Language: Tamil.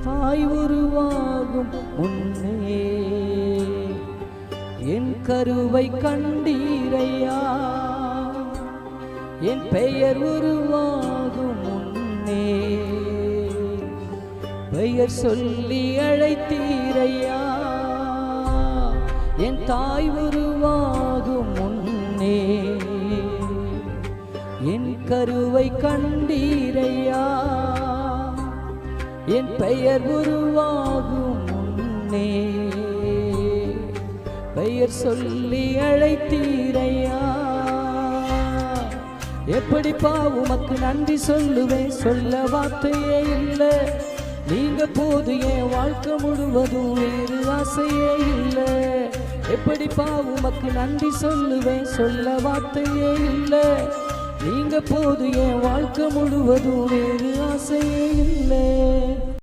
தாய் உருவாகும் முன்னே என் கருவை கண்டீரையா, என் பெயர் உருவாகும் முன்னே பெயர் சொல்லி அழைத்தீரையா, என் தாய் உருவாகும் முன்னே என் கருவை கண்டீரையா, என் பெயர் உருவாகும் முன்னே பெயர் சொல்லி அழைத்தீரையா. எப்படிப்பா உமக்கு நன்றி சொல்லுவேன், சொல்ல வார்த்தையே இல்லை. நீங்க போது என் வாழ்க்கை முழுவதும் வேறு ஆசையே இல்லை. எப்படிப்பா உமக்கு நன்றி சொல்லுவேன், சொல்ல வார்த்தையே இல்லை. நீங்க போது என் வாழ்க்கை முழுவதும் வேறு ஆசையே இல்லை.